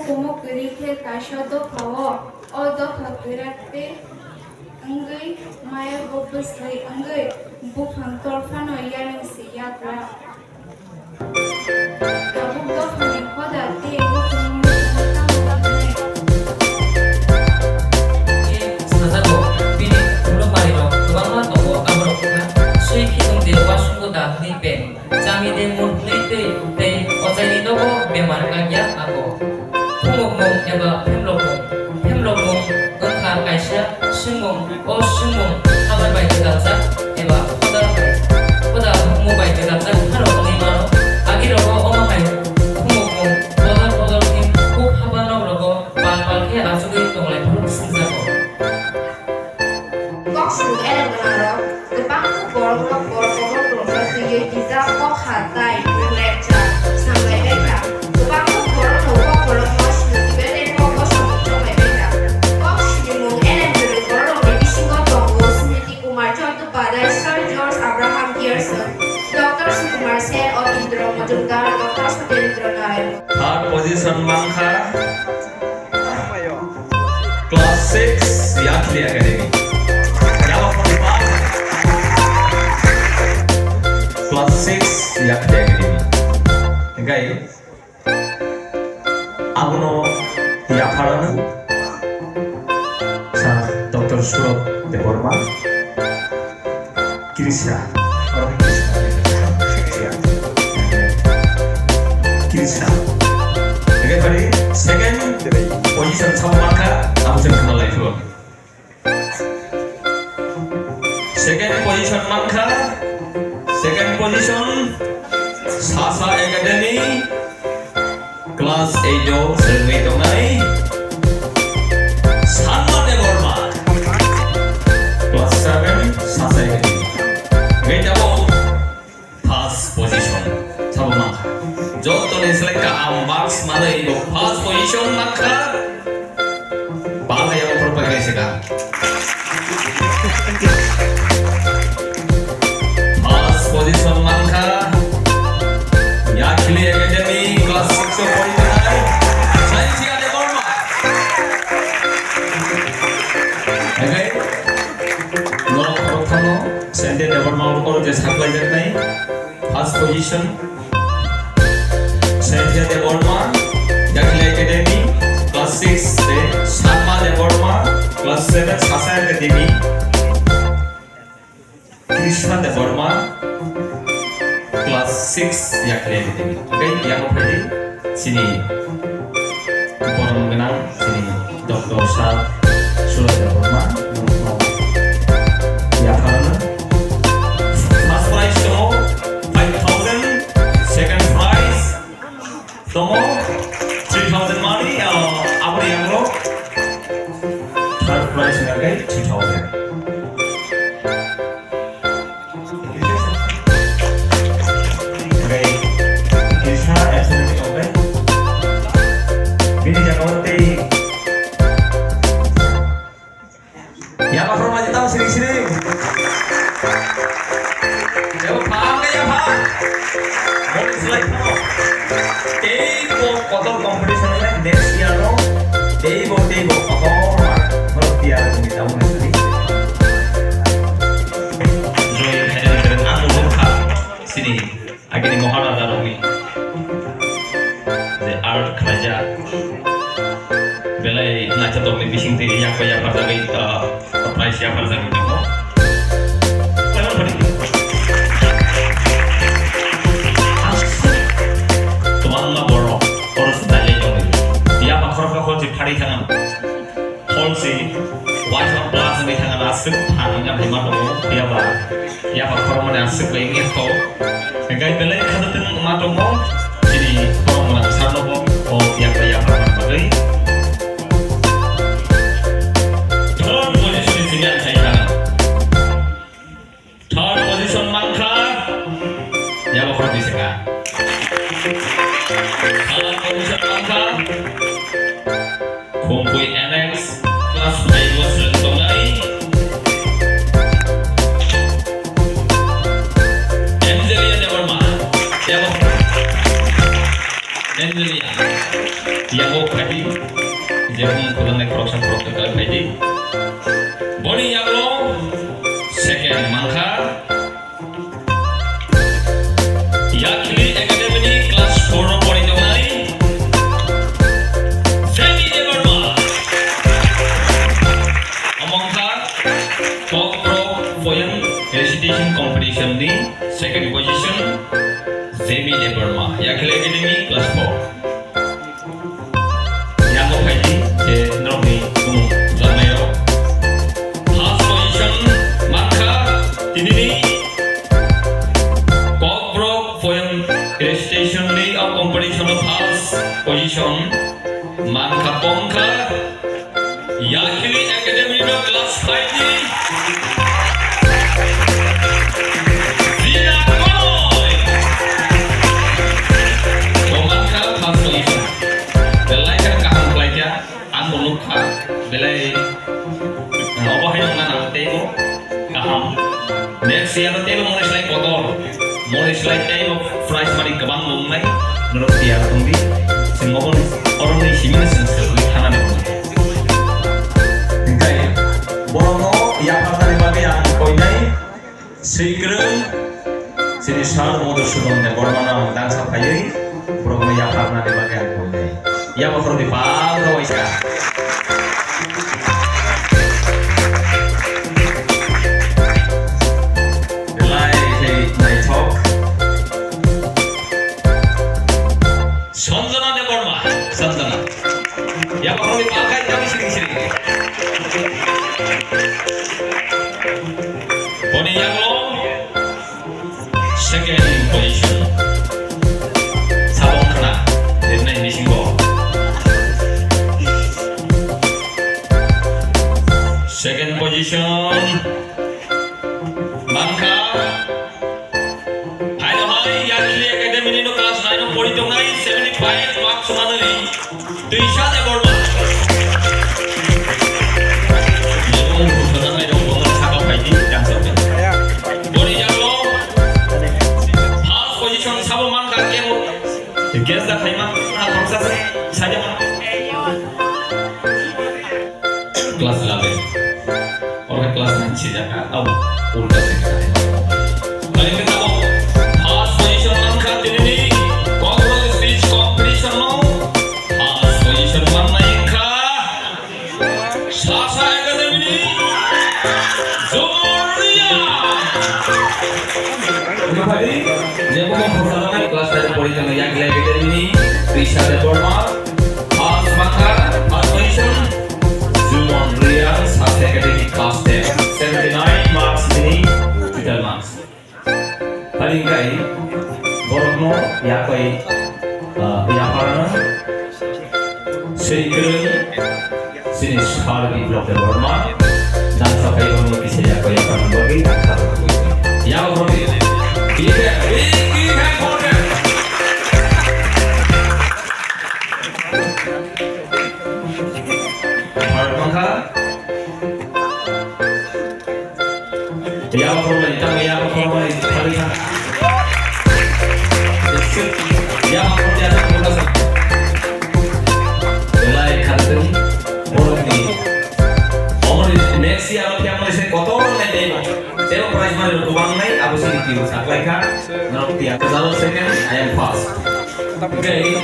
como kerike kaşado kawa odo hakirate angay maya bobusay angay bukhang torfano yaning siyatra kabuk do hanin khoda te bukhang 사자고 비니 불러말이로 그방만 오고 아무렇구나 수익희동 대와 순고다 니빼 짬이대 문 리뜨 대 어자니 너고 메마르가냐 하고 풍목몽 에바 햄로몽 은카 가이샤 신몽 오 신몽 하발바이 대답자 에바 호다 홍모바이 대답자 하러 니마로 아기로고 어마하이 풍목몽 너덜너덜히 꼭 하바너로고 발발해 아주게 동래 부르 신자고 Góc sừng em là đó, từ bắc quốc bò ra từ dưới đi ra góc hà tài bên lẹt trà, sang lại đây cả. Từ bắc quốc bò ra đầu góc bò ra góc sừng thì bên đây góc sừng trong lại đây cả. Góc sừng mong em từ từ bò ra đầu đi sinh góc đồng hồ sinh thì Kumar cho từ bà đây Sir George Abraham Pearson, Dr. Sukumar Sen of Indra Majumdar, Dr. Satendra Nair. Third position Mangkha, Class 6 Yakli Academy. Class 6 Yakli Academy. Engkai Abuno Yaparana sa Dr. Surab Deborma Krishna Krishna. Engkai tadi second position sama Mangkha Abujan kenal lagi tuh. Second position Mangkha, second position Sasa Academy, Class 8 do Selvi Tongai, Sanma Deborma, Class 7 Sasa Academy. Gaya jabo first position sama Mangkha. Joto ni selek ka marks mana itu first position Mangkha. Bala yang berbagai sega. Position Mangkha Yakli Academy Class 6 পড়িনাই সাইন্সিয়া Debbarma এগাই নরম প্রথম সেন্টে দেবর্মা উপর যে supply দেন নাই first position সাইন্সিয়া Debbarma Yakli Academy Class 6 তে সাতমা Debbarma Class 7 সাসা Academy Krishna Deborma Class 6 Yakli Academy. Oke, yang berarti sini orang mengenal sini Dr. Sal Surab Deborma ya karena first prize tomo 5,000, second prize tomo 3,000 money apa yang lo third prize harga 3,000. Bini Jakawati. Ya Pak Firman aja tahu sini. Jawab paham ya Pak? Mau select no. Tebo kotor competition ini next year no. Tebo kotor kalau dia kita mau sini. Joy hadirin aku buka sini. Agini mohon ada Romi. The art kerja. Belai nak contoh ni bising tu yang kaya pada kita price yang pada kita mo. Kalau beri. Tuan lah boro, boro sudah lejong. Dia bakar bakar je hari tangan. Hall si, white one plus ni tangan asik, tangan yang lima dong. Dia bakar mana asik lagi kau. Enggak belai kada tu matong mo. Jadi orang mana besar logo. Oh yang kaya pada bagai. Third position Mangkha ya bakal bisa kan third position Mangkha Kumpui NX kelas 2 Tongai Angelia Deborma ya bakal Angelia yang mau pergi jangan pulang naik proses protokol pergi Boni yang lo second mangka yakini academy kelas 4 Boni dongai Zemi Devarma amongka top pro poem recitation competition ni second position Zemi Devarma yakini academy kelas 4 yang mau pergi je normi kum zamero first position maka ini ni Cockbrook poem recitation ni of competition of first position maka pongka yakini academy no class 5 ni Zina Konoy Pemangka first position belai kan kahang pelajar anggur luka belai apa yang mana temo kahang next year temo mulai selai kotor mulai selai temo fresh mari kebang mengenai menurut dia tunggu semua orang di sini sensitif karena memang Kai Borono yang pertama bagi yang koinai Sekarang sini sar modu sudah Borono dan sampai Borono yang pertama bagi yang koinai yang perlu dipahami Iska Delay night talk Sanjana Devarma Sanjana yang perlu dipakai kami sini-sini Boni yang lo second position sabong kena dari ini singgo second position mangka hai yakni academy ni no class 9 no pori tongai 75 marks manali Tisha Devarma yang sudah naik dong sakau haji dan sampai Boni yang lo first position sabong mangka kemo guess the time proses saja kelas 8 orang kelas 9 sejak awal udah sekarang kali ini kamu first position mangka ini Cockbrook speech competition no first position mana ingka Sasa Academy Zoria Kembali dia mau pertama kelas dari politik yang lagi ini Tisha Devarma first mangka first position Zoria Sasa Academy kelas 10 79 marks ini 12 marks paling kai Borono yang koi yang parana Sekarang sini sar di blok Devarma dan sampai Borono kisah yang koi yang parana bagi yang Borono Iya, iya, corner. maka yang Borono itu yang Borono itu paling yang Borono yang Borono belai kantung Borono ini next year yang Malaysia kotor nanti saya prize money untuk uang naik aku sih dikirim saklai kan nanti ya kalau second I am fast okay